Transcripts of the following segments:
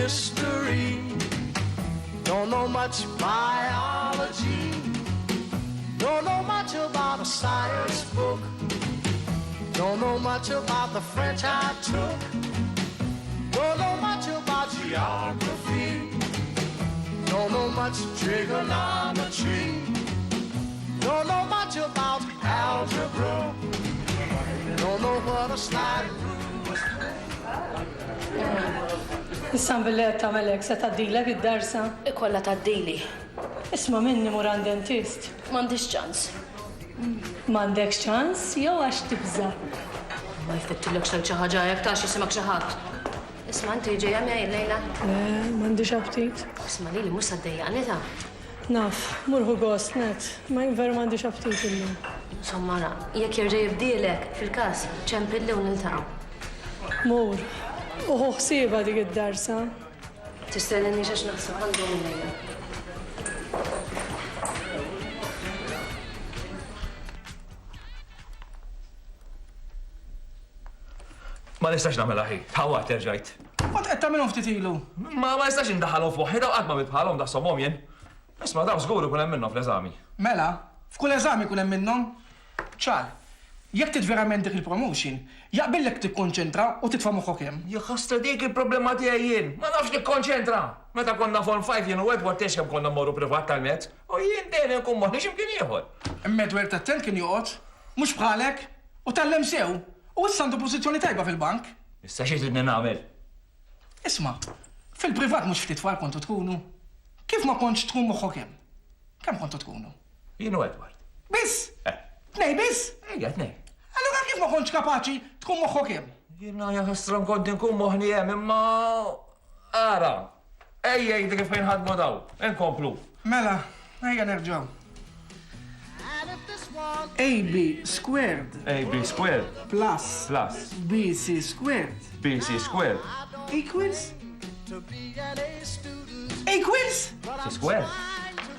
history. Don't know much biology. Don't know much about a science book. Don't know much about the French I took. Don't know much about geography. Don't know much trigonometry. Don't know much about algebra. Don't know what a slide rule is. Issa billet tagħmelek se tgħaddilek id-darsa. Ikolla tgħaddili. Isma' minni mur għand dentist. M'għandix ċans. M'għandekx ċans jew għax tibża. Ma jfittilek xi ħaġa jekk tax jisimek xi ħadd. Isma' inti ġejja miegħi lejla. M'għandix aptit. Isma' lili mhux se ddejjaqni ta'. Naf, murħu gost net. Ma jinveru m'għandix aptit illum. Insomma, jekk jerġa' jibdielek fil-każ ċempilli u niltaqgħu. Mur. Uħu ħsieba dik id-darsa. Tistellinni xax naħseb għandhom lejla. Ma nistax nagħmel aħi, ħawa terġajt. Kont qed tagħmilhom ftit ilu. Ma nistax indaħħalhom f'moħħi daw qatt ma bibħalhom daħshomhom jien. Isma' daw żgur ikun hemm minnhom fl-eżami. Mela, f'kull eżami jkun hemm minnhom. ċar, jekk tit verament dik il-promotion, jaqbillek tikkonċentra u titfa' moħħok hemm. Jħosta dik il-problema tiegħi jien. Ma nafx nikkonċentra. Meta konna form 5 jien u Edward kemm konna mmorru privat tal-mezz, u jien dejjem nkun moħħni x'imkien ieħor. Imma Edward tat-tent kien joqgħod, mhux bħalek, u tallem sew, u issa għandu pożizzjoni tajba fil-bank. Issa xi tridni nagħmel? Isma', fil-privat mhux ftit tfal kontu tkunu. Kif ma kontx tkun moħħok hemm? Kemm kontu tkunu? Jien u Edward. Biss? Tnej biss? Ejja tnej. Allura kif ma kontx kapaċi tkun moħħok hemm? Jiena jaħsram kont nkun moħħni hemm imma ara. Ejja jgħid kif jinħadmu daw. Inkomplu. Mela, ejja nerġgħu. AB squared AB squared plus BC squared BC squared equals equals squared.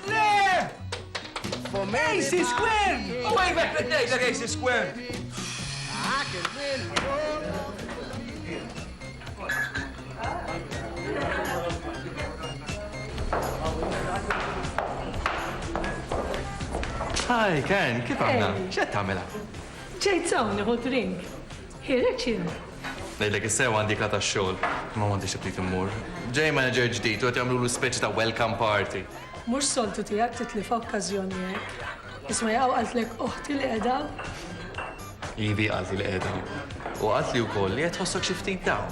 Le! AC squared! Oh wait, wait, AC squared. Hi, Karen, kif għamna? X'qed tagħmilha? Ġejt sawni ħu drink. Hirek xien. Lejlek issew għandik la tax-xogħol, ma m'għandix ftit immur. Ġej manager ġdid u qed jagħmlu speċi ta' welcome party. Mhux soltu tiegħek titlifa okkażjoni hekk. Isma' jaqgħu qaltlek oħti li qiegħda. Ivi qalti li qiegħda. U qalt li wkoll li qed tħossok xi ftit dawn.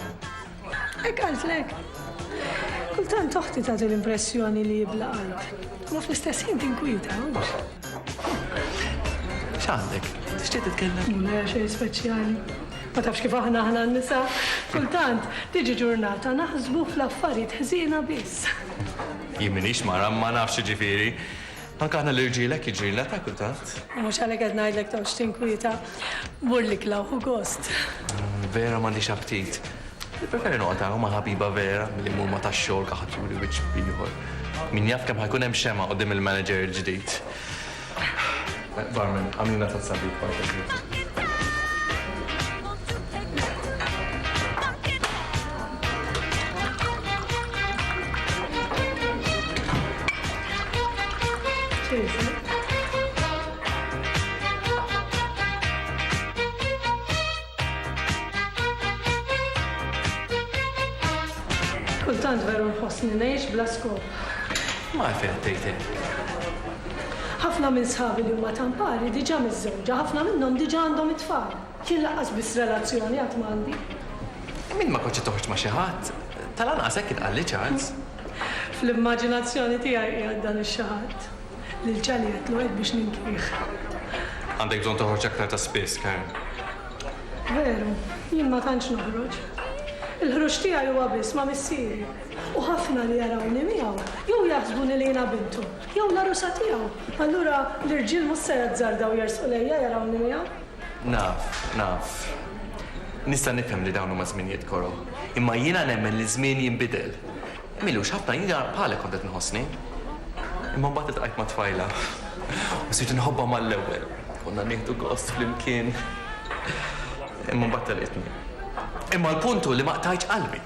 Hekk qaltlek. Kultant oħti tagħti l-impressjoni li jibla qalb. Ma fl-istess ħin tinkwita, mhux? X'għandek? Tixtieq titkellem? Mula xejn speċjali. Ma tafx kif aħna n-nisa. Kultant tiġi ġurnata naħsbu fl-affarijiet ħżiena biss. Jien minix mara ma nafx ġifieri. Anke aħna l-irġielek jiġrilna ta' kultant. Mhux għalhekk qed ngħidlek tawx tinkwita. Burlik lawħu gost. Vera m'għandix aptit. Preferi noqgħod hawn ma' ħabiba vera milli mmur ma tax-xogħol kaħaturi wiċċ ieħor. Min jaf kemm ħajkun hemm xema qudiem il-manager il-ġdid. Barman, għamlina ta' sabi parta. Kultant veru nħossni ngħix bla skop. Ma għalfejn tgħid Ħafna minn sħabi li huma tampari diġà miż-żewġa, ħafna minnhom diġà għandhom it-tfal. Kien laqqas biss relazzjoni qatt m'għandi. Min ma kontx toħroġ ma' xi ħadd, tal-anqas hekk inqalli ċans. Fl-immaġinazzjoni tiegħi qiegħed dan ix-xi ħadd. Lil ċali qedlu qed biex ninkieħ. Għandek bżonn toħroġ aktar ta' spiss, Karen. Veru, jien ma tantx noħroġ. Il-ħruġ tiegħi huwa biss ma' missieri. U ħafna li jarawni miegħu, jew jaħsbuni li jiena bintu, jew l-arusa tiegħu. Allura l-irġiel mhux se jażżardaw jersqu lejja jarawni miegħu. Naf. Nista' nifhem li dawn huma żminijiet koro. Imma jiena nemmen li żmien jinbidel. Milux ħafna jiena bħalek kont qed inħossni. Imma mbagħad iltqajt ma' tfajla. U sirt inħobbha mal-ewwel. Konna nieħdu gost flimkien. Imma mbagħad telqitni. Imma l-puntu li ma qtajtx qalbi.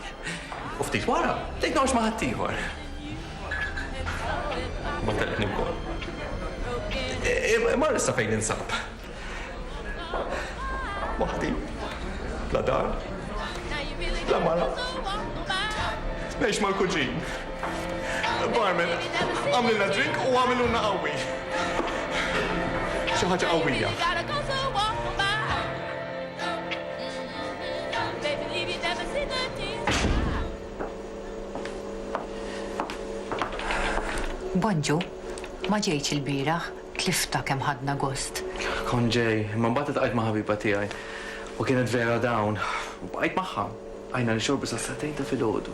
U ftit wara, dik nawx ma' ħaddieħor. Ma telqni wkoll. Mar issa fejn insab. Waħdi, bla dar, bla mara. Ngħix mal-kuġin. Barman, għamlilna drink u għamiluna qawwi. Xi ħaġa qawwija. Bonġu, ma ġejċ il-biraħ, tlifta kemm ħadna gost. Kon ġej, ma mbagħad taqgħid ma' ħabiba tiegħi. U kienet vera dawn. U bqajt magħha. Għajna li xorbu sa' satejn ta' filgħodu.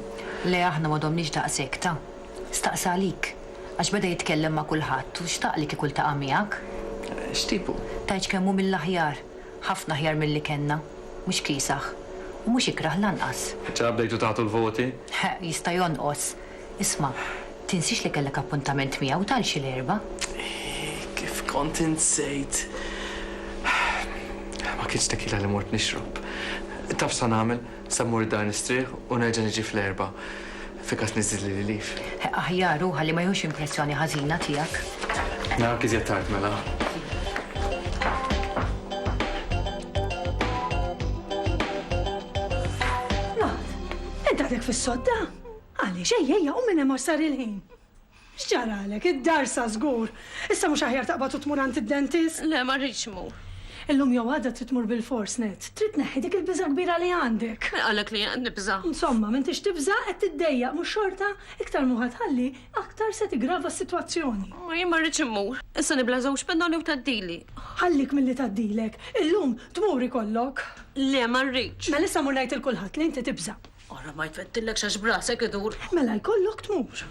Le aħna ma domniex daqshekk ta' staqsa għalik, għax beda jitkellem ma' kulħadd u xtaqli kieku ltaqa' miegħek. X'tipu? Tajġ kemm hu mill-aħjar, ħafna aħjar milli kellna, mhux kisaħ u mhux ikraħ lanqas. ċa bdejtu tagħtu l-voti? Jista' jonqos. Isma', tinsix li kellek appuntament miegħu tal xi l-erba'? Kif kont insejt. Ma kienx tequila li mort nixrob. Taf sa nagħmel, sa mmur dar nistrieħ u nerġa' niġi fl-erba' fikas niżil li lif. Aħjar hu ħalli ma jħux impressjoni ħażina tiegħek. Nara kif tard mela. Eddatek fis-sodda? Għaliex ejja u minn hemm sar il-ħin. X'ġaralek, id-darsa żgur. Issa mhux aħjar taqbad u tmur għand id-dentist? Le, ma rridx mur. Illum jew għadha trid tmur bil-fors net. Trid neħħi dik il-biża' kbira li għandek. Għalek li għand nibża. Insomma, m'intix tibża' qed tiddejjaq mhux xorta iktar mu ħalli aktar se tigrava s-sitwazzjoni. Ma jien ma rridx imur. Issa nibla żewġ pennoli u taddili. Ħallik milli taddilek. Illum tmur ikollok. Le, ma rridx. Mela issa mur ngħid il-kulħadd li inti tibża'. Ora ma jtfettillek xax brasek idur. Mela jkollok tmur.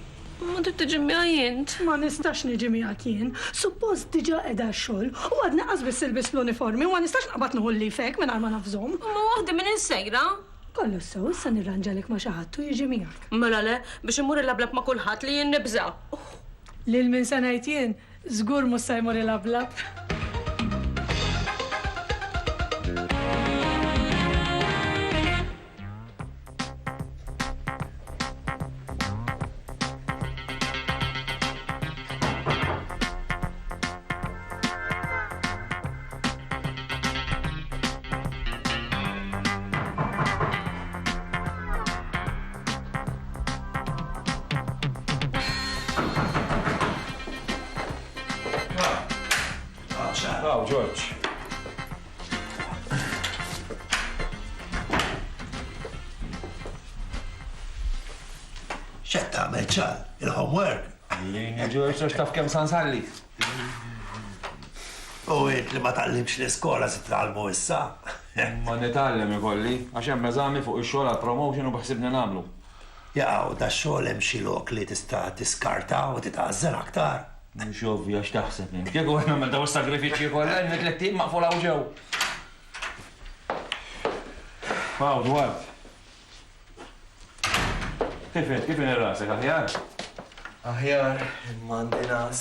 Ma trid tiġi miegħi Ma nistax niġi miegħek jien. Suppost diġà qiegħda x-xogħol u għadna qasbis silbis l-uniformi u ma nistax naqbad nuħu li fek mingħajr ma nafżhom. Ma waħda minn insejra. Kollu sew issa nirranġalek ma xi ħadd u jiġi miegħek. Mela le, biex imur il-lablab ma' kulħadd li jien nibża. Lil min se ngħid jien, żgur mhux se jmur il-ablab. Ciao, George. X'qed tagħmel ċal? Il-homework. Jien George taf kemm sansalli. U int li ma tallimx l-iskola se titgħallmu issa. Ma nitgħallem ikolli, għax hemm eżami fuq ix-xogħol għall-promotion u baħsibni nagħmlu. Jaqgħu da xogħol hemm xi lok li tista' tiskarta u titgħażżel aktar. Mhux ovvja x'taħseb jien. Kieku qed nagħmel dawn is-sagrifiċċji kollha jien tliet tim maqfula u ġew. Wow, Dwight. Kif ir-rasek aħjar? Aħjar, mandi nas.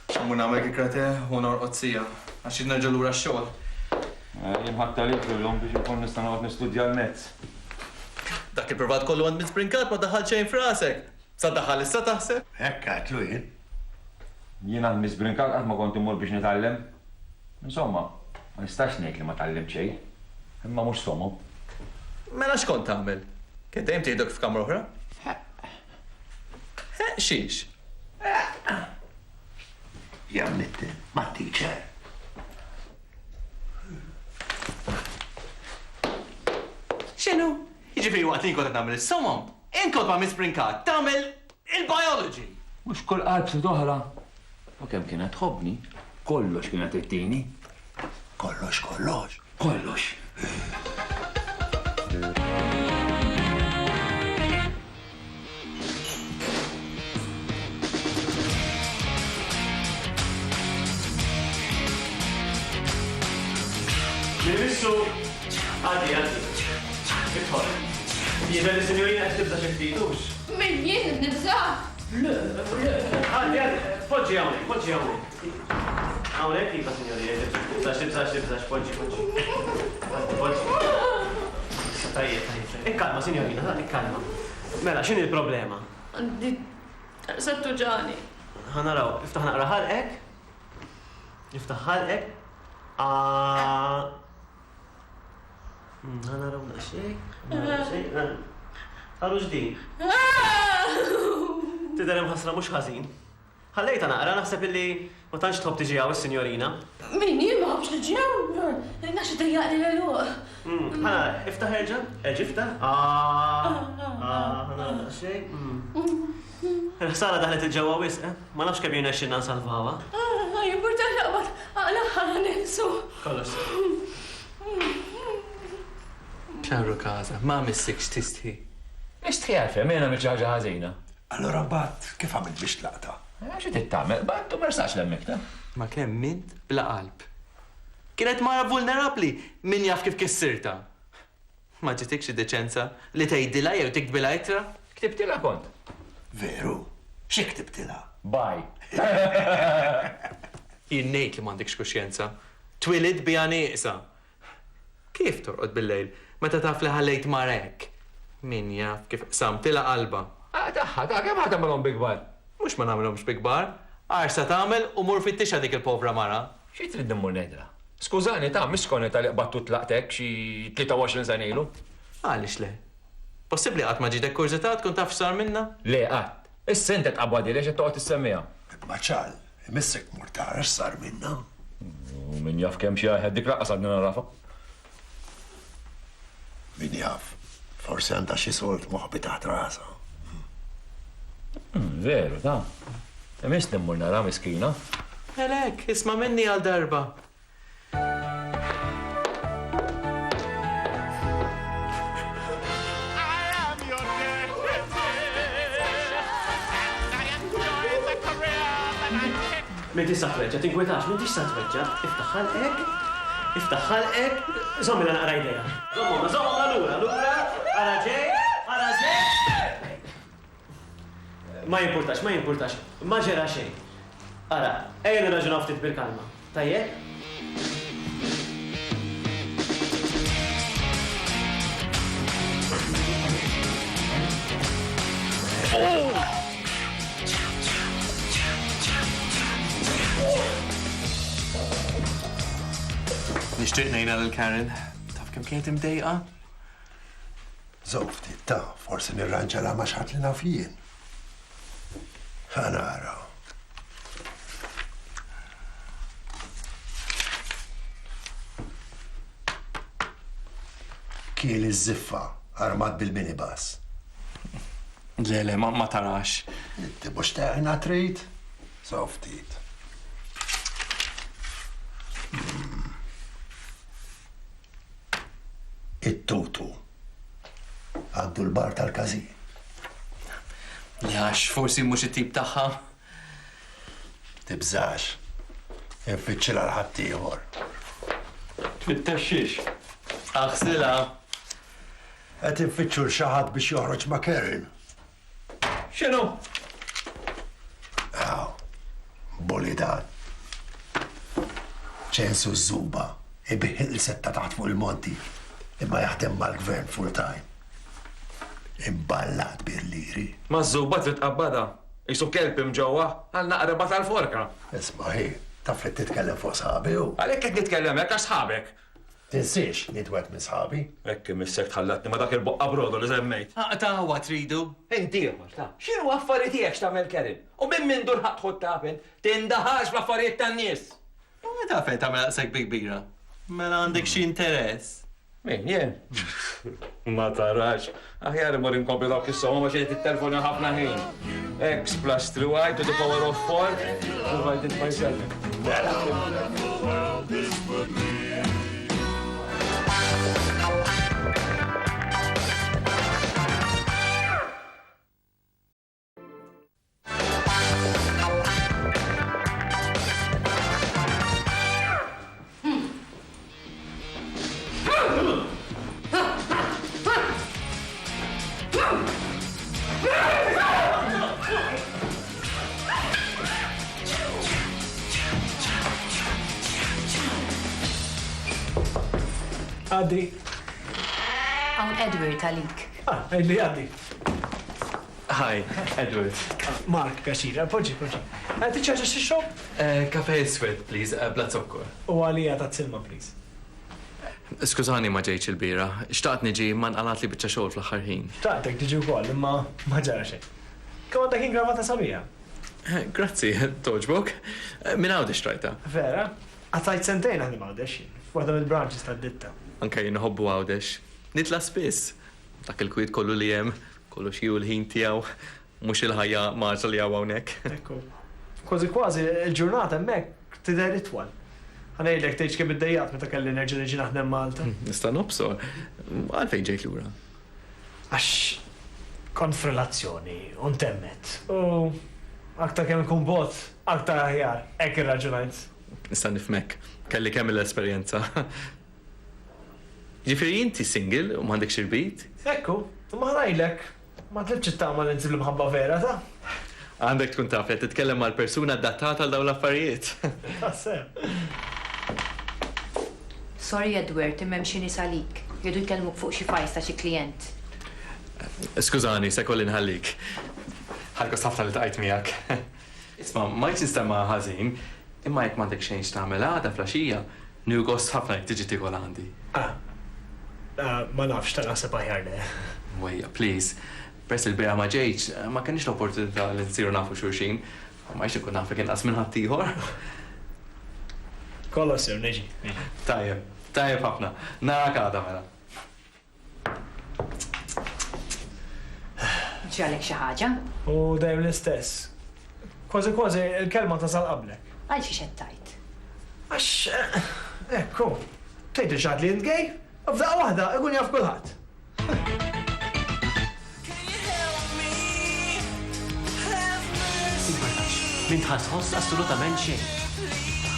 Xamur nagħmel kikrate u norqod sija. Għax nerġa' lura x-xogħol. Jien ħadd talik illum biex ikun nista' noqgħod nistudja l-mezz. Dak il-provat kollu għand miżbrinkat ma daħal xejn frasek. Sa daħal issa taħseb? Hekk għatlu jien. Jien għand miżbrinkat qatt ma kont imur biex nitgħallem. Insomma, ma nistax ngħid li ma tgħallem xejn. Imma mhux somu. Mela x'kont tagħmel? Kien dejjem tgħidok f'kamra oħra? Xiex? Jamnitti, ma teacher. X'inhu? Jiġifieri waqt li kont qed nagħmel is-somom, inkont ma' miżbrinkat tagħmel il-biology. Mhux kull qalb se toħra. U kemm kienet tħobbni, kollox kienet ittini. Kollox, kollox. Kollox. Ministru, għaddi. Idħol. Jiena li sinjorina tibda xi ftitux. Min jien nibża? Għaddi, poġġi hawnhekk. Hawnhekk iva sinjorina, tibżax, poġġi. Tajjeb. Ikkalma, sinjorina, ikkalma. Mela, x'inhi l-problema? Għandi sattu ġani. Ħanaraw, iftaħ naqra ħalqek. Iftaħ ħalqek. Ħanaraw naqxek. Ħarru ġdin. Tidher hemm ħasra mhux ħażin. Ħallejta naqra naħseb illi ma tantx tħobb tiġi hawn is-sinjorina. Min jien ma ħobx liġew? Naxi dejjaqli l-eluq. Ħana, iftaħ erġa', iftaħ. Ħanaraw naqxek. Sara daħlet il-ġewwa wisq, ma nafx kemm jirna xinna nsalvawha. Jimporta laqbad, għala ħana ninsu. Kollox. ċarru kaza, ma missikx tistħi. Istħi għalfem, jena mħiċ ħażina. Allora bat, kif għamil biex tlaqta? Xi tittamel, bat tu mersax l-emmek ta' Ma kemm mint bla qalb. Kienet mara vulnerabli, min jaf kif kissirta. Ma ġitikx deċenza li tgħidilha jew tikbilha ittra? ktibtila kont. Veru, xie ktibtila? Baj. Jien ngħid li m'għandekx kuxjenza. Twilid biha nieqsa. Kif torqod bil-lejl meta taf li ħallejt marek? Min jaf kif samtila qalba. Taħħa, kemm ħadd tagħmelhom bigbar? Mhux ma nagħmilhomx bikbar, arsa tagħmel u mur fit-tixha dik il-povra mara. Xi trid immur ngħidra? Skużani ta' miskoni tal qbattu tlaqtek xi 23 sena ilu? Għaliex le? Possibbli qatt ma ġidek kurżità tkun taf x'sar minna? Le qatt. Is-senta tqabbadi lex qed toqgħod issemmija. Maċal, imissek murtara x'sar minna. Min jaf kemm xi ħed dik raqqas għadni narafa. Min jaf, forsi għandha xi solt moħbi taħt rasa. Veru, ta' emis nimmur nara miskina. Elek, isma minni għal darba. Min tista' tweġġa, tinkwetax, min tista' tweġġa, iftaħ ħalqek, żommila naqra idea. Żommila lura, ara ġej. Ma jimpurtax, ma ġera xejn. Ara, ejja nirraġunaw ftit bil-kalma. Tajjeb? Nixtieq ngħidha lil Karen. Taf kemm kienet imdejqa? Zofti, ta' forsi nirranġa la maċħat li naf jien. Ħanara. Kiel iż-ziffa, armat bil-minibus. Le, ma tarax. Inti mux teħna trid? Softit. It-tutu. Għandu l-bar tal-kazin. Jax, forsi mhux it-tip tagħha. Tibżax. Infittxila l-ħaddieħor. Tfittexxix. Aħsilha. Qed infittxu l-xaħat biex joħroġ ma' Karen. X'inhu? Aw, bolidan. ċensu z-zuba, ibiħil il-setta taħt fuq il-monti, imma jaħdem mal-gvern full-time. Imballat bir-liri. Ma żubba trid qabbada. Isu kelb imġewwa għal naqreba tal-forka. Isma' ħi, taf li titkellem fuq sħabi u. Għalhekk qed nitkellem hekk għax sħabek. Tinsiex nitwet minn sħabi. Hekk imissek tħallatni ma dak il-boqqa brodu li żemmejt. Tawa tridu. Inti ta' x'inhu affarijiet tiegħek x'tagħmel Karen? U minn min dur ħadd tapen tindaħax fl-affarijiet tan-nies. Meta fejn tagħmel daqshekk bikbira? Mela għandek xi interess. Min, jien? Ma tarax. Aħjar imur inkompli dawk is-somma ma xejn it-telefoni ħafna ħin. X plus 3y to the power of 4 divided by 7. Għaddi. Hawn Edward għalik. Għaddi. Hi, Edward. Mark, pjaċir, poġġi. Tiċċaġa xixrob? Kafe iswed, please, bla zokkor. U għalija ta' silma, please. Skużani ma ġejċ il-bira, xtaqt niġi man għalat li bieċa xogħol fl-aħħar ħin. Taqtek tiġi wkoll, imma ma ġara xejn. Kemm għandek ingravata sabiħa? Grazzi, toġbok. Min għawdi xtrajta? Vera? Għatajt sentejn għandi m'għawdex, f'waħda mill-branches tad-ditta. Anka jinħobbu għawdex. Nitla spiss. Dak il-kwit kollu li jem, kollu xiju l-ħin tijaw, mux il-ħajja maġa li għawnek. Ekku. Kważi il-ġurnata hemmhekk tidher itwal. Ħanejdlek tgħid kif iddejjaq meta kelli nerġa' niġi naħdem Malta. Nista' nobsor. Għalfejn ġejt lura. Għax kont f'relazzjoni u ntemmet. U aktar kemm ikun bot, aktar aħjar, hekk irraġunajt. Nista' nifmek. Kelli kemm l-esperjenza. Ġifieri inti single u m'għandek xirbit? Ekku, ma ħrajlek. Ma tlibx it-tama li nżib l-mħabba vera, ta'? Għandek tkun taf li titkellem mal-persuna adattata għal dawn l-affarijiet. Tasseb. Sorry, Edward, immem xi nies għalik. Jridu jkellmuk fuq xi fajs ta' xi klient. Skużani, se kolli nħallik. Ħalkos ħafna li tqajt miegħek. Isma' ma jtistema ħażin, imma jekk m'għandek xejn x'tagħmel għada flaxija, nieħu gost ħafna jekk tiġi tikol għandi. Ma nafx ta' naħseb aħjar le. Wejja, please. Press il-bira ma ġejċ, ma kienx l-opportunità li nsiru nafu xurxin. Ma jx ikun nafek inqas minn ħadd ieħor. Kollox sew, neġi. Tajjeb ħafna. Narak għada mela. Ġalek xi ħaġa? U dejjem l-istess. Kważi il-kelma tasal qablek. Għal xi xettajt. Għax, ekku, tgħid il-xaħat li jint gej? F'daqqa waħda, ikun jaf kulħadd. Min tħassħoss assolutament xejn.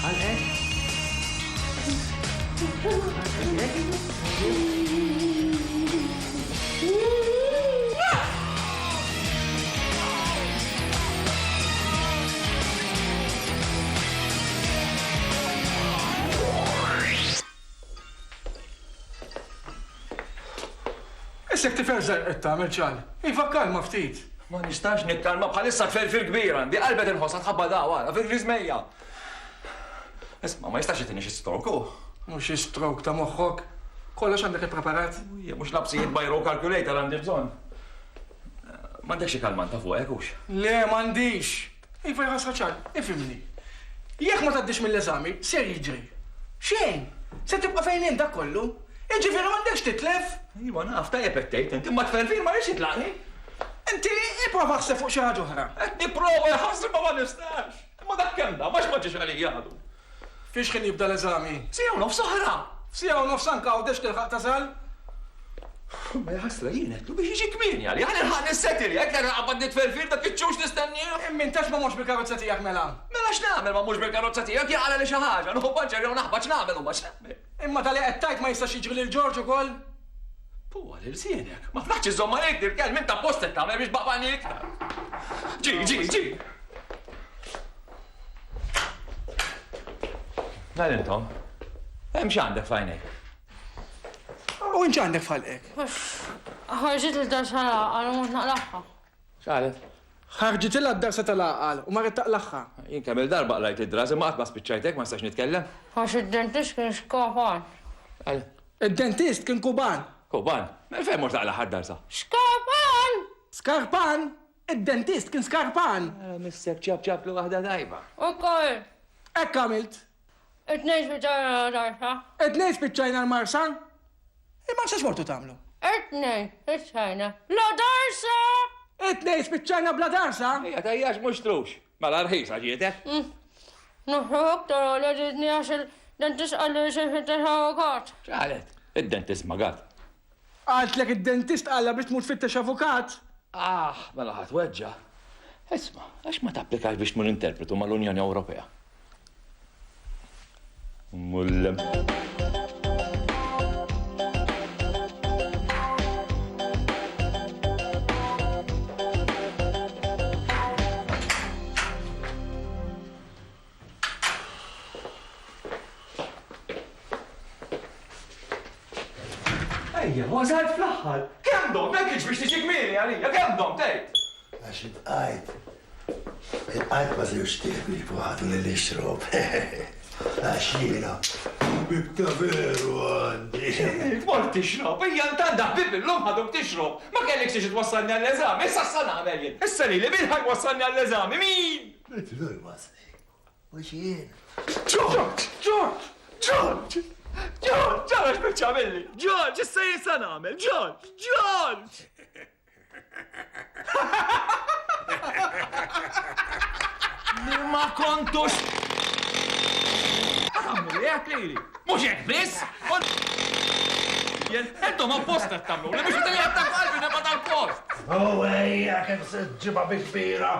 Għal-ek? Issek tiferżar qed tagħmel ċal. Ifakkar ma ftit. Ma nistax nikkalma bħalissa tferfir kbira, di qalbet inħossa tħabba daqwa, fil-rizmejja. Isma, ma jistax jitini xi stroku. Mhux xi stroke ta' moħħok. Kollox għandek ippreparat. Mhux labsijiet bajro calculator għandi bżonn. M'għandek xi kalman ta' fuq hekk hux. Le m'għandix. Iva jħassra ċal, ifimni. Jekk ma tgħaddix mill-eżami, ser jiġri. Xejn. Se tibqa' fejn dak kollu. Iġifieri m'għandekx titlef. Iva naf tajjeb hekk tgħid, inti ma tferfir ma rridx jitlaqni. Inti ipprova ħseb fuq xi ħaġa oħra. Qed nipprova jħassib ma nistax. Imma dak kemm da, ma ġiex għalih jgħadu. Fiex kien jibda l-eżami? Sija u nofs oħra. Sija u nofs anka għawdex tilħaq tasal? Ma jħassra jien qed biex jiġi kmieni għalih, ħa nilħaq nissetili, hekk naqbad nitferfir dak iċ-ċux nistennih. Immin tax ma mhux bil-karozza tiegħek mela. Mela x'nagħmel ma mhux bil-karozza tiegħek jaqala li xi ħaġa, nuħu banċer jew naħbad x'nagħmel u ma x'nagħmel. Imma tal-li qed tajt ma jistax jiġri lil George ukoll? Puwa lil sienek, ma tnaħx iżomma lejk dirkel minn ta' postet tagħmel biex baqani iktar. Ġi. Għal intom, hemm x'għandek f'għajnejk. U inċ għandek falqek? Ħarġit il-darsa għal mux naqlaħħa. X'għalet? Ħarġit il darsa tal-aqal u marret taqlaħħa. Jien kemm il-darba qrajt id-draż imma qatt ma spiċċajtek ma nistax nitkellem. Għax id-dentist kien xkafan. Għal, Id-dentist kien kuban. Kuban, ma fejn mort taqlaħ id-darsa. Xkafan! Skarpan? Id-dentist kien skarpan. Missek ċab lu waħda tajba. U koll, Ekk għamilt. it-nejt bieċajna darsa. Id-nejt spiċċajna l-marsa? Imma xax mortu tamlu? It-nejt bieċajna. La darsa! Id-nejt spiċċajna bla darsa? Ija tajjax mux trux. Mela rħisa ġietek. Nuħru aktar għal ġidni għax il-dentist għalli xeħet il-ħawakat. X'għalet? Id-dentist magat. Għaltlek id-dentist għalla biex tmut fittex avukat? Mela ħadd weġġa. Isma, għax ma tapplikax biex tmur interpretu mal-Unjoni Ewropea? Mullem. Ejja, wasalt fl-aħħar. Kemm dom, mekkiġ biex tiġi kmieni għalija, kemm dom tgħid? Għax il-qajt. Il-qajt ma zewġ tiegħi waħdu li nixrob. Għax jiena. Bibta veru għandi. Mort tixrob, hija ntanda ħbib illum ħadhom tixrob. Ma kellek xi twassalni għall-eżami, issa nagħmel jien. Issa li min ħaj wassalni għall-eżami, min? Dur wasli. Mux jien. George, bieċamilli. George, issa jinsa nagħmel. George! Ma kontux. Għamlu li għaklili. Mux jek bis. Entom apposta tamlu. Li mux t-tali għattak qalbi nebba tal-post. Oh, ejja, kem se ġiba bikbira.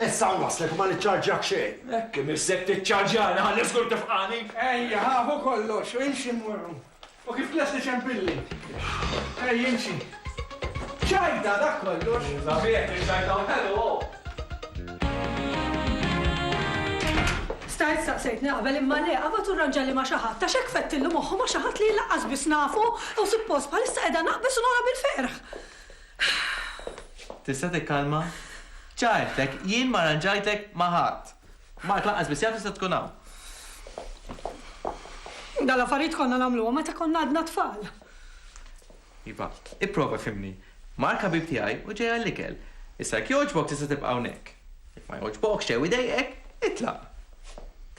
Issa waslek ma nitċarġak xejn. Ekk, missek t-ċarġana, għalli skur tifqani. Ejja, ħafu kollox, u imxi mwurru. U kif klas li ċempilli. Ej, imxi. ċajda, dak kollox. Zabiet, ċajda u ħelu. Stajt saqsejtni qabel imma le, għabatu ranġali ma xaħat, ta' xek fettillu moħħu ma xaħat li laqqas bis nafu, u suppost bħalissa edha naqbis u nora bil-ferħ. Tista' tikkalma? ċajtek, jien ma ranġajtek ma ħadd. Mark laqqas biss jaf tista' tkun hawn. Dal-affarijiet konna nagħmluhom meta konna għadna tfal. Iva, ipprova fimni. Mark ħabib tiegħi u ġej għall-ikel. Issa jekk jogħġbok tista' tibqa' hawnhekk. Jekk ma jogħġbokx ġew idejqek, itlaq.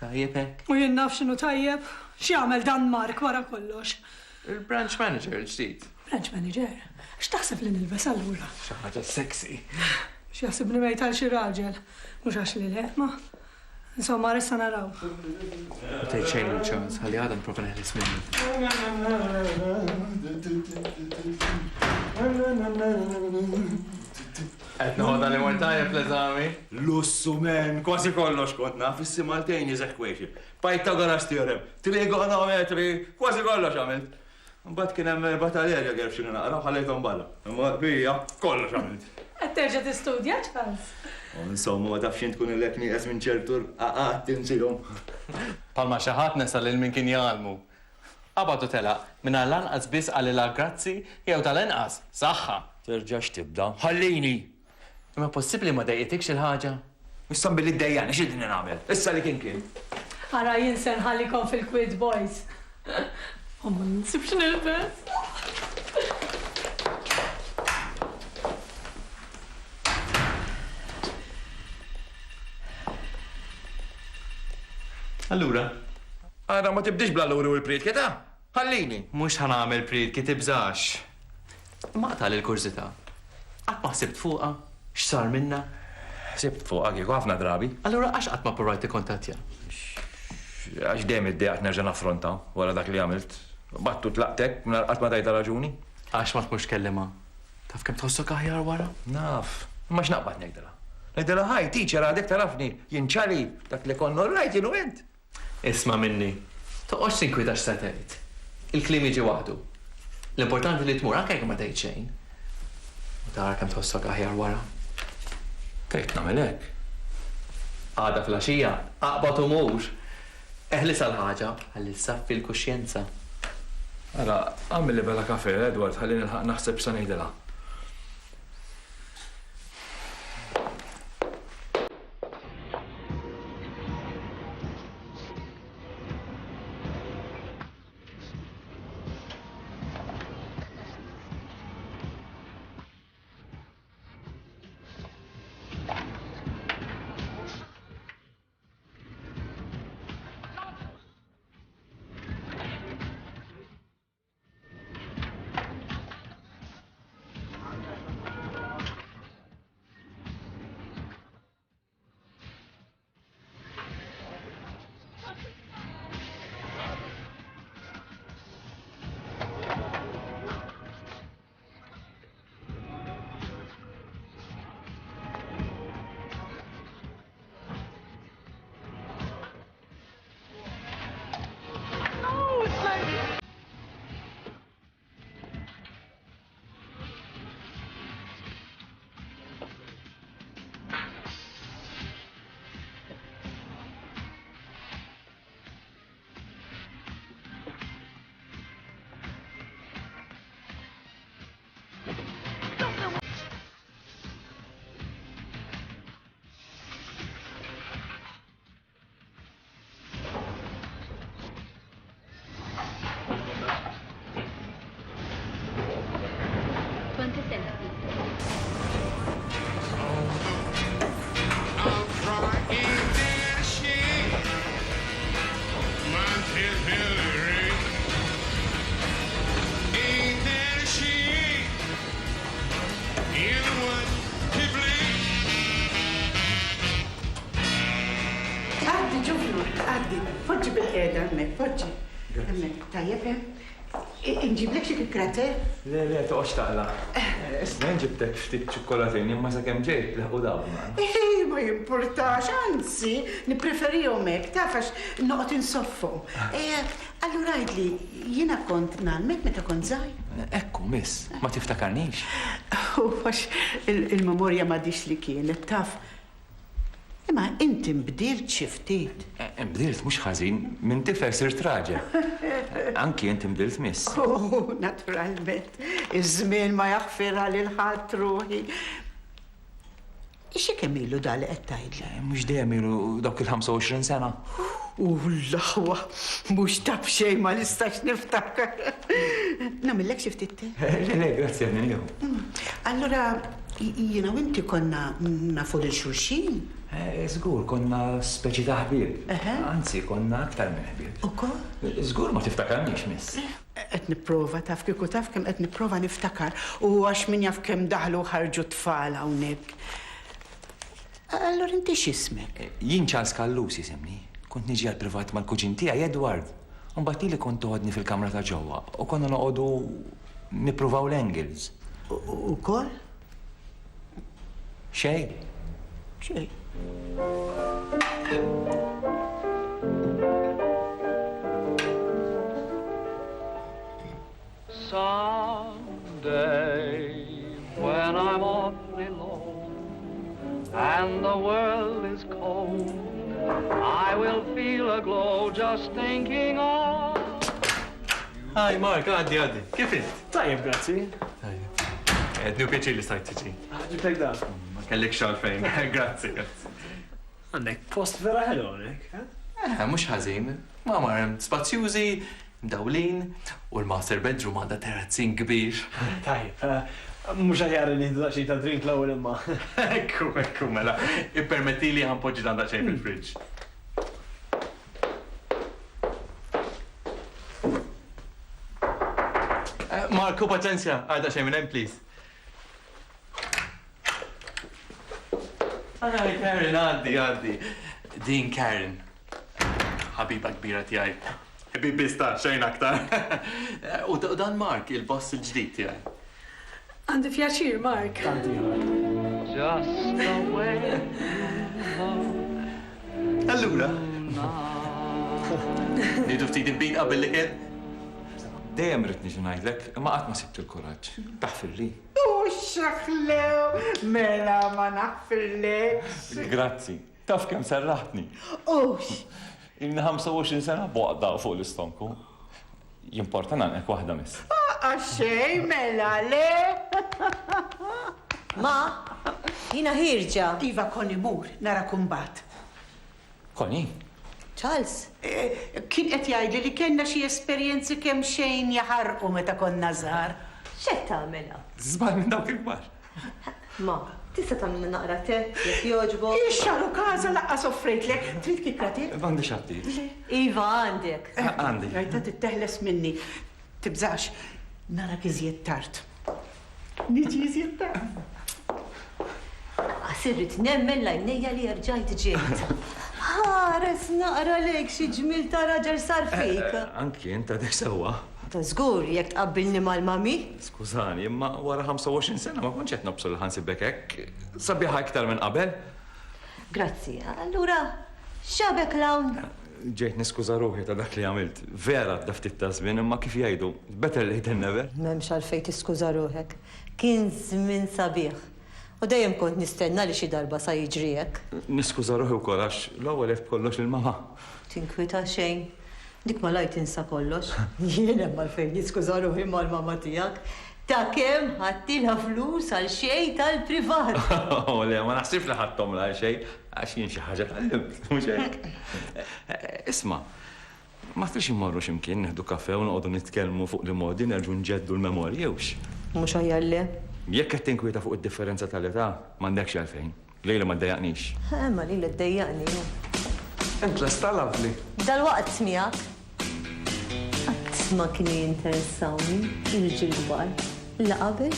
Tajjeb hekk. U jien naf x'inhu tajjeb, x'jagħmel dan Mark wara kollox. Il-branch manager il-ġdid. Branch manager, x'taħseb li nilbes allura? Xi ħaġa sexy. X'jaħsibni mejt għal xi raġel, mhux għax li le, ma. Insomma, rissa naraw. Tgħid xejn il-ċans, ħalli għadha nipprova neħles minni. Qed noħodha li mor tajjeb l-eżami. Lussu men, kważi kollox kont naf is-Maltejn jiżek kwejxi. Pythagoras theorem, trigonometri, kważi kollox għamilt. Mbagħad kien hemm bataljerja gerb xi naqra ħallejthom barra. Imma bija kollox għamilt. Qed terġa' tistudja ċans. Insomma, ma tafx tkun il-lek nieqes minn ċertur qaqat tinsihom. Palma xi ħadd nesal lil min kien jgħalmu. Qabadu telaq, minn lanqas biss għalilha grazzi jew tal-inqas, saħħa. Terġax tibda, ħallini. Imma possibbli ma dejjetikx il-ħaġa? Issa billi d-dejjani, x'idni nagħmel? Issa li kien. Ara jinsen ħallikom fil-Quiz Boys. Ma nsibx nilbes. Allura? Għara ma tibdix bla l-uri u l-priet kieta? Ħallini. Mhux ħanagħmel prid kif tibżax. Maqtal il-kurzita. Qatt ma ħsibt fuqha, x'sar minna? Sibt fuq kieku ħafna drabi. Allura għax qatt ma provajt tikkontattja? Għax dejjem id-dejjaq nerġa' naffronta wara dak li għamilt. Battu tlaqtek minn qatt ma tajta raġuni. Għax ma tmux kellima. Taf kemm tħossok aħjar wara? Naf, ma x'naqbad ngħidilha. Ngħidilha ħaj, teacher għadek tarafni, jinċali dak li konna rajt jienu int. Isma' minni. Toqgħodx tinkwita x'se tgħid. Il-kliem jiġi waħdu. L-importanti li tmur anke jekk ma tgħid xejn. U tara kemm tħossok aħjar wara. Kejt nagħmel hekk. Għada flaxija, aqbad u mhux. Eħlis għal-ħaġa, ħalli saffi l-kuxjenza. Għara, għamil li bella kafe, Edward, ħalli nilħaq naħseb sa ngħidilha. his misery. Ain't that a shame? Anyone to blame? Għaddi, ġufru, għaddi. Foġġi bil-qiegħda hemmhekk, foġġi. Hemmhekk, tajjeb, hemm. Inġiblek xi kikrate? Le, toqgħodx taqla. Isma' ġibtek ftit ċokkolatin imma sakemm ġejt leħqu dawn. Ma jimpurtax, anzi, nippreferihom hekk, taf għax noqgħod insoffhom. Allura għidli, jiena kont nagħmel meta kont żgħir. Ekku, miss, ma tiftakarnix. U għax il-memorja m'għadix li kienet, taf. Imma inti mbdilt xi ftit. Mbdilt mhux ħażin, minn tifel sirt raġel. Anki inti mbdilt miss. Naturalment, iż-żmien ma jaħfirha lil ħadd ruħi. Ixi kemm ilu dali qed tgħidli? Mhux dejjem ilu dawk il-25 sena. L-aħwa, mhux tab xejn ma nistax niftakar. Nagħmellek xi ftit. Le, grazzi għal nieħu. Allura jiena u inti konna nafu lil xulxin. Żgur, konna speċi ta' ħbieb. Anzi, konna aktar minn ħbieb. Ukoll? Żgur ma tiftakarniex, miss. Qed nipprova taf kieku taf kemm qed nipprova niftakar u għax min jaf kemm daħlu ħarġu tfal hawnhekk. Allura inti x'ismek? Jien Charles Kallus jisimni. Kont niġi għal-privat mal-kuġin tiegħi Edward. Mbagħad li kont toħodni fil-kamra ta' ġewwa u konna noqogħdu nippruvaw l-angles. Ukoll? Xejn. Xejn. Someday, when I'm awfully low and the world is cold, I will feel a glow just thinking of. Hi, Mark, għaddi. Kif int? Tajjeb, grazzi. Ednu pjaċir li stajt tiġi. Ġibtek da. Ma kellek xal fejn. Grazzi. Għandek post vera ħelu għonek, Mux ħażin. Ma marem spazjużi, mdawlin u l-master bedroom għandha terrazzin kbir. Tajjeb, mux ħajjar li daqxie ta' drink l-ewwel imma. Ekku, mela. Ippermetti li ħanpoġġi dan daqxejn fil-fridge. Marku, paċenzja, għadda xejn minn hemm, please. Għaj, Karen, għaddi. Din Karen. Ħabiba kbira tiegħi. Bibista, xejn aktar. U dan Mark, il-boss il-ġdid tiegħi. Għandi pjaċir, Mark. Just the way. Allura. Nidu ftit inbin qabel li kien? Dejjem rid niġi ngħidlek, imma qatt ma sibt il-kuraġġ. Taħfirli. Xaħlew, mela ma naħfirlekx. Grazzi. Taf kemm serraħtni. Ilni 25 sena boqda fuq l-istonku. Jimporta nagħmel waħda miss. Għaxej, mela, le? Ma, jina ħirġa. Iva koni mur, nara kumbat. Koni? Charles? Kien qed jgħidli li kellna xi esperjenzi kemm xejn jaħarqu meta konna żgħar. X'qed tagħmilha? Żbar minn dawk il-kbar. Ma, tista' tagħmel naqra te, jekk jogħġbok. Ix-xaru każa laqqa soffrejtlek, trid kikrati? M'għandi xatti. Iva, għandek. Għandi. Rajta titteħles minni. Tibżax, nara kiżjed tard. Niġi iżjed tard. Għasirrit nemmen lajnejja li rġajt ġejt. Ħares naqra lek xi ġmil ta' raġel sar fik. Anki inta dek sewwa. Ta' żgur jekk tqabbilni mal-mami. Skużani, imma wara 25 sena ma kontx qed nobsu l-ħansibek hekk. Sabiħa iktar minn qabel. Grazzi. Allura, xabek lawn? Ġejt niskuża ruħi ta' dak li għamilt. Vera da ftit ta' żmien imma kif jgħidu, better late than never. M'hemmx għalfejn tiskuża ruħek. Kien żmien sabiħ. U dejjem kont nistenna li xi darba sa jiġri hekk. Niskuża ruħi wkoll għax l-ewwel qed kollox il-mama. Tinkwita xejn. Dik ma lajt insa kollox. Jien hemm għalfejn niskuża ruħi mal-mama tiegħek. Ta' kemm ħadtilha flus għal xejn tal-privat. Le, ma naħsibx li ħadthom la xejn għax jien xi ħaġa tallimt, mhux hekk. Isma', ma trix immorru x'imkien neħdu kafe u noqogħdu nitkellmu fuq li modi nerġgħu nġeddu l-memorji jewx. Mhux ħajjalli. Jekk qed tinkwieta fuq id-differenza tal-età, m'għandekx għalfejn. Lejla ma ddejjaqnix. Ma li ddejjaqni. Int lesta lovely. Dal-waqt miegħek. ma kienu jinteressawni, irġiel kbar, la qabel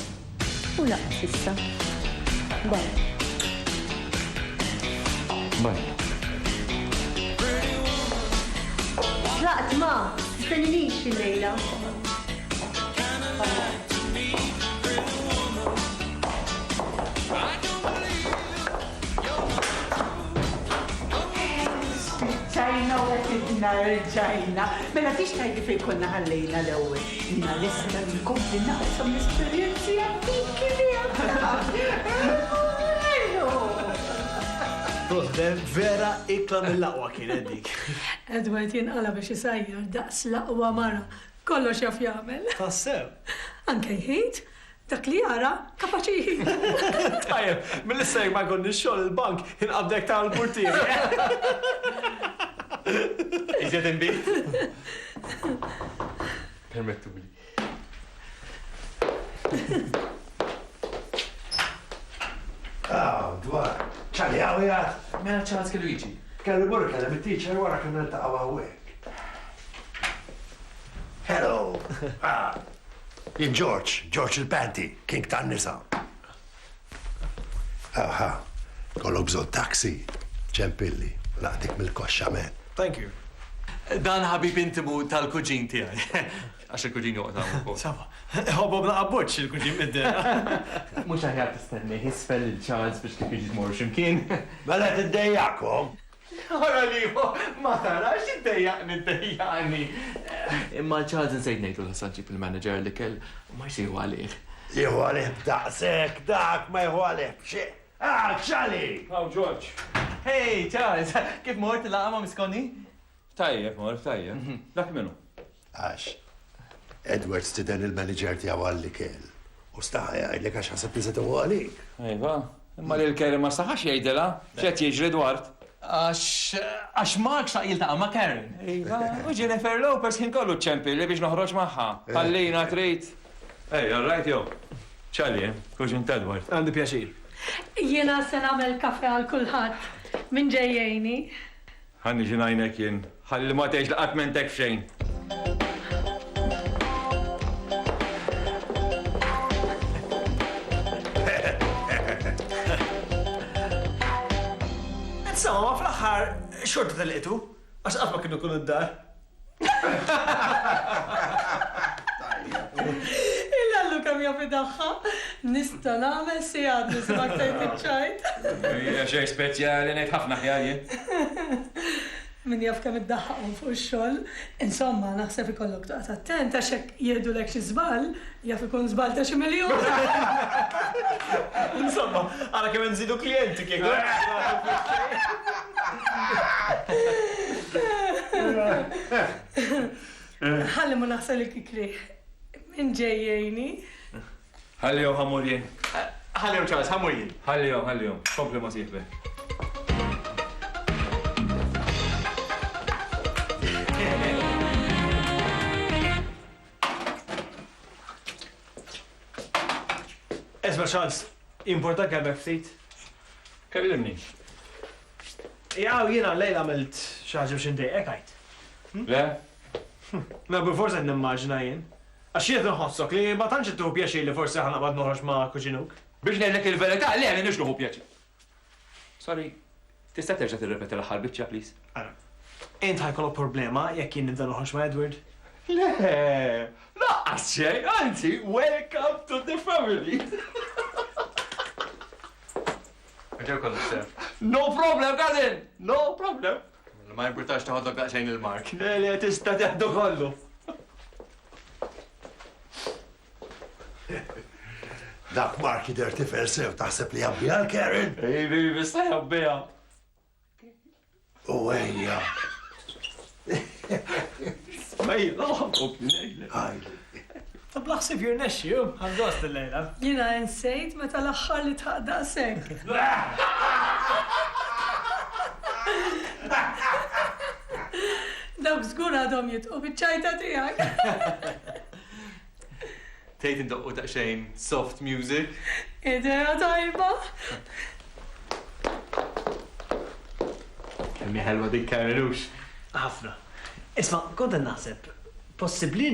u laqas issa. Bye. Bye. Tlaqt ma, tistenninix fil-lejla. ċajna u għetidna rġajna. Mela tix tajdi fej konna ħallejna l-ewel. Jina l-issa nkompli naqsam l-esperienzi għaddiki li Vera ikla mill-laqwa kien dik. Edward jinqala biex jisajjar daqs laqwa mara. Kollox jaf jagħmel. Tassew. Anke jħid, dak li jara kapaċi jħid. Tajjeb, mill-issej ma konni xogħol il-bank inqabdek ta' l-portieri. Iżjed imbi? Permettu li. Dwar. ċali għawijat. Mela Charles kellu jiġi. Kellu burra kellem it-teacher wara kien niltaqgħu hawnhekk. Hello. Jien George il-Panty, King tan-nisa. Aha, kollok bżonn taxi. ċempilli, naqdik mill-koxxa men. Thank you. Dan ħabib intimu tal-kuġin tiegħi. Għax il-kuġin joqgħod hawn. Saba, ħobob naqabbuċ il-kuġin mid-dera. Mhux aħjar tistenni jisfel il-Charles biex kif jiġi tmur x'imkien. Mela tiddejjakom. Ora liħu, ma tarax iddejjaqni. Imma Charles nsejt ngħidu l-ħassanġib il-manager li kell ma jsiru għalih. Jieħu għalih b'daqsek, dak ma jieħu għalih b'xi. ċali! Aw, George. Hey, Charles, kif mort il-laqa ma miskonni? Tajjeb, mor, tajjeb. Dak minnu. Għax, Edward stiden il-manager tiegħu għalli kell. U staħja jgħidlek għax ħaseb li se tuħu għalik. Ejva, imma li l-Karen ma staħax jgħidilha, x'qed jiġri Edward. Għax Mark xaq jiltaqa ma' Karen. Ejva, u Jennifer Lopez kien kollu ċempilli biex noħroġ magħha. Ħallina trid. Ej, all right, jow. ċali, kuġin Edward. Għandi pjaċir. Jiena se nagħmel kafe għal kulħadd minn ġejjejni. Ħanni ġinajnek jien. Ħalli ma tgħix laqat mentek f'xejn. Insomma, fl-aħħar xorta tal-qitu, għax qatt ma kienu kunu d-dar. Il-għallu kam jafidaħħa, nista nagħmel sigħat nismak tajt iċ-ċajt. Hija xejn speċjali ngħid ħafna ħjajji. Min jaf kemm iddaħħaqhom fuq ix-xogħol, insomma naħseb ikollok toqgħod attent għax hekk jgħidulek xi żball, jaf ikun żball ta' xi miljun. Insomma, għara kemm nżidu klijenti kieku. Ħalli mu naħsalik ikri. Min ġejjejni? Ħallihom ħamur jien. Ħallihom Charles, ħamur jien. Ħallihom. Kompli ma sieħlek. Esma Charles, importa kellek ftit. Kellimni. Jaw, jiena lejla għamilt xaġa x'indejqek għajt. Le? Ma bil-forsa nimmaġina jien. Għax jiet nħossok li ma tantx tuħu pjaċir li forsi ħanaqbad noħroġ ma' kuġinuk. Biex ngħidlek il-verità, le għalli nix nuħu pjaċir. Sorry, tista' terġa' tirrepeti l-aħħar biċċa, please. Int ħajkollok problema jekk jien nibda noħroġ ma' Edward. Le, laqqas xejn, anzi, welcome to the family. Ġew kollu sef. No problem, cousin, no problem. Ma jimportax taħodlok daqsxejn il-Mark. Le, tista' teħdu kollu. Dak Mark jidher tifel sew taħseb li jabbija l-Karen. Ej, bibi, sta jabbija. U ejja. Smejla, ħabbuk nejle. Tab laħsib jur nexxi, għal-gost il-lejla. Jiena nsejt meta l-aħħar li tħaq daqshekk. Dawk żgur għadhom jitqu biċ-ċajta tiegħek. Tejt indoqqu daqsxejn soft music. Idea tajba. Kemmi ħelwa dik Karen ux. Ħafna. Isma, kont naħseb, Possibli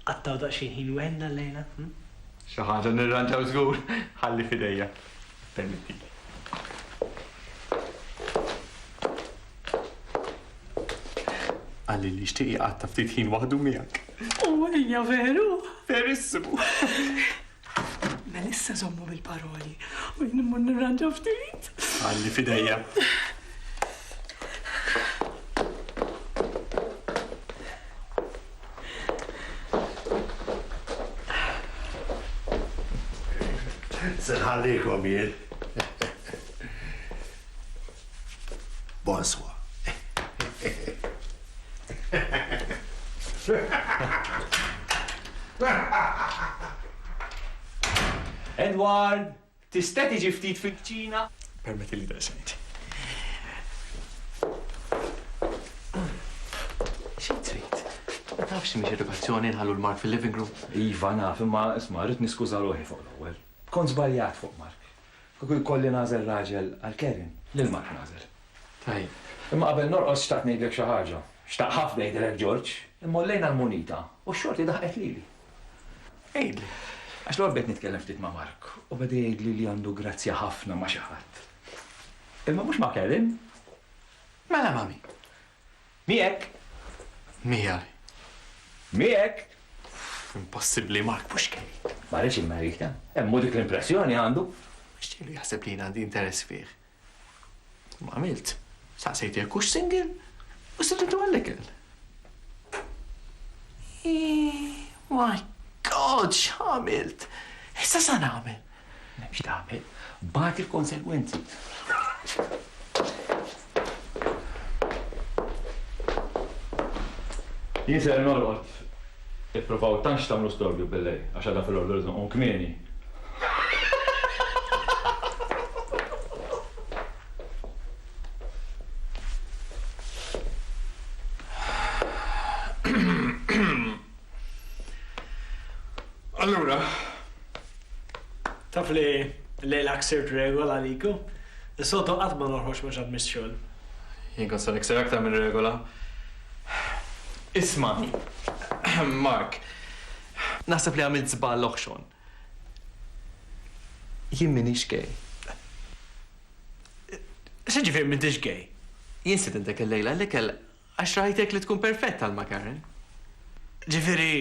għattaw daqxin ħin weħna l-lejna? Xi ħaġa nirranġaw żgur, ħalli fidejja. Permetti. Għalli li xtiqi għatta ftit ħin waħdu miegħek. Hija veru. Verissimu. Melissa żommu bil-paroli u jien immur nirranġa ftit. Għalli fidejja. Senħallikom jien. Bonsoir. Edward, tista' tiġi ftit fil-ċina? Permetti li daqsajt. Xi trid? Ma tafx miex edukazzjoni nħallu l-Mark fil-living room? Iva, naf, imma isma' rrid niskuża ruħi fuq l-ewwel. Kont żbaljat fuq Mark. Kieku jkolli nażel raġel għal Kevin, lil Mark nażel. Tajb. Imma qabel norqos xtaqt ngħidlek xi ħaġa. Xtaq ħafna ngħidlek George, imma lejna l-munita u x-xorti daħqet lili. Ejdli. Għax l-għor nitkellem ftit ma' Mark u beda jgħidli li għandu grazzja ħafna ma' xi ħadd. Imma mhux ma' Kevin. Mela mami. Miegħek. Mijali. Miegħek. Impossibbli Mark mhux kej. Ma rridx il-merita. Hemm dik l-impressjoni għandu. X'tielu jaħseb li għandi interess fih. Ma għamilt. Saqsejt jekk hux single u sirritu għallekel. My God, x'għamilt? Issa sa nagħmel? Mhux tagħmel. Bagħad il-konsegwenzi. Jien ser norqod. Ippruvaw tantx tagħmlu storbju billej għax għadha fil-ordu nqum kmieni. Allura, Taf li lejla ksirt regola għaliku? Is-soto qatt ma norħox ma ġad mis-xogħol. jien kon se niksir aktar minn regola. Isma, Mark, naħseb li għamilt żball l-oħxon. Jien minix gay. X'ġifier m'intix gay? Jien sit intek il-lejla l-ikel għax rajtek li tkun perfetta għal Karen. Ġifieri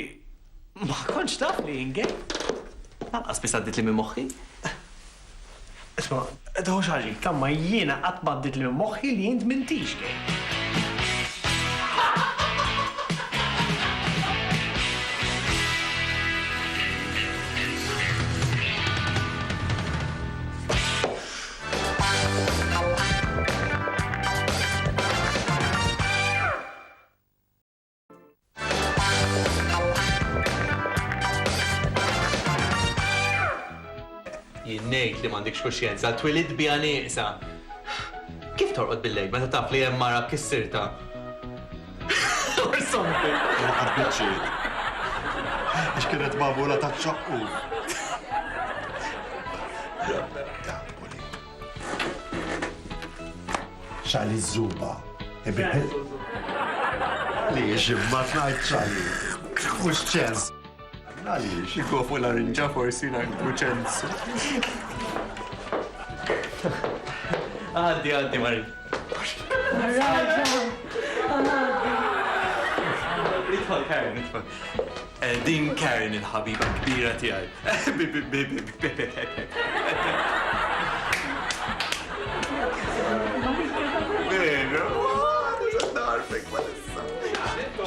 ma kontx taf li jien gay? Lanqas biss għaddit li minn moħħi. Isma, daw xaġi, kamma jiena qatt baddit li minn moħħi li jint m'intix gay. Jinnejt li m'għandekx kuxjenza, twilid bija nieqsa. Kif torqod bil-lejl meta taf li hemm mara b'kissirta? Or something. Għadbiċċiet. Għax kienet mabula ta' ċaqqu. ċali zuba. Li ximma tnajt ċali. Mux ċens. Għalli, xikofu la rinġa forsi najtu ċens. Għaddi, Marin. Idħol, Karen, idħol. Din Karen il-ħabiba kbira tiegħi.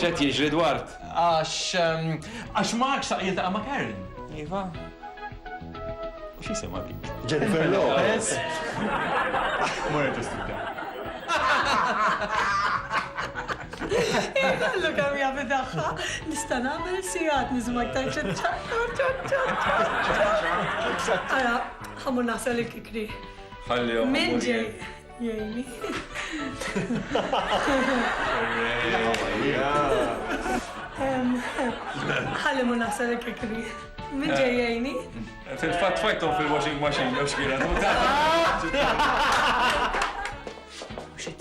ċet jiġri Edward? Għax Mark saq jiltaqa' ma' Karen. Iva. U xi sema dik? Jennifer Lopez. Mora ġustita. Għallu kam jafi daħħa, nista' nagħmel sigħat niżma aktar Ara, ħamur naħsel il-kikri. Ħalli Min ġej jgħini. Ħalli mur naħsel il-kikri. Min ġej jgħini. Fil-fatt fajtom fil-washing machine, għax kira. Xit,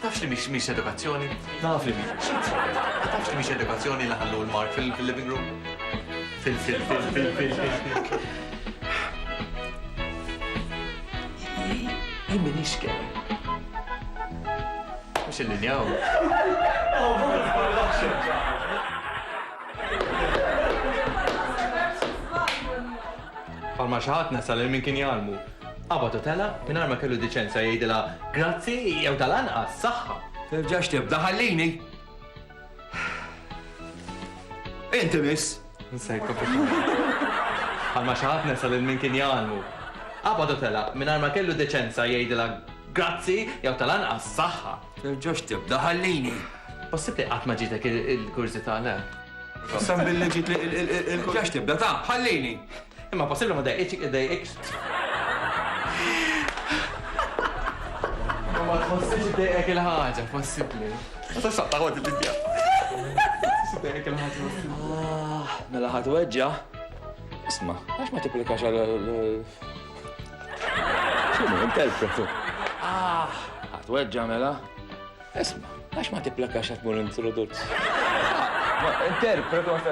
taf Tafx li miex edukazzjoni? Naf li miex. Tafx li miex edukazzjoni li ħallu l-Mark fil-living room? Fil. Jimmi nixke. Mux il-linjaw. Palma xaħat nasal il-min kien jalmu. Abatu tela, minn ma kellu diċenza jgħidila grazzi jew tal-anqas, saħħa. Terġax tibda ħallini. Inti miss. Nsejko Palma xaħat nasal il-min kien jalmu. Abatu tela, minn ma kellu diċenza jgħidila grazzi jew tal-anqas, saħħa. Terġax tibda ħallini. Possibli qatt ma ġitek il-kurzita le? Sam bil-leġit il-terġax tibda ta' ħallini. Imma possibli ma dejqx. Ma tħossix dejqek il-ħaġa, possibli. Ma tax taqta għod il-bidja. Dejqek il-ħaġa. Mela ħat weġġa. Isma, għax ma tipplikax għal... Xinu, interpretu. Ħat weġġa mela. Isma, għax ma tipplikax għat mur introdut. Interpretu għax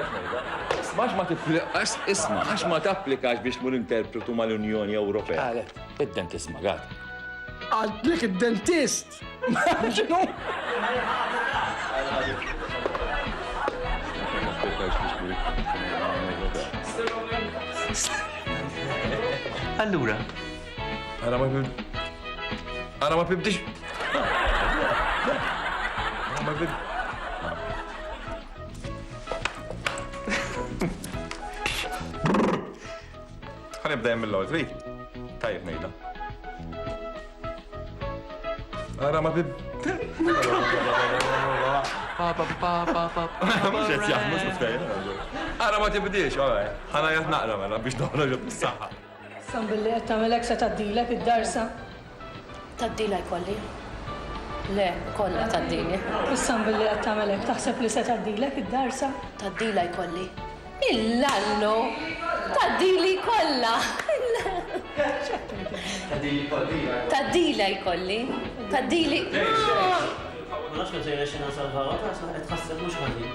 Isma, għax ma tapplikax biex mur interpretu mal-Unjoni Ewropea. Għalet, id-dent isma, għad. Għadlik id-dentist! Xinu? Allura. Ara ma pibdix. Ħanibda jem mill-ewwel trid. Tajjeb ngħidha. Ara ma pib. Mhux qed jaħdmu x'ftejn. Ara ma tibdix, ħana jgħid naqra mela biex noħroġ bis-saħħa. Sam billi qed tagħmelek se taddilek id-darsa. Taddila jkolli. Le, kollha taddili. Issam billi qed tagħmelek taħseb li se taddilek id-darsa. Taddila jkolli. Il-lallo! Taddili kollha! Taddila jkolli. Taddili. Ma nafx kemm sejra xi nasal ħawa, ta' tħasseb mhux ħażin.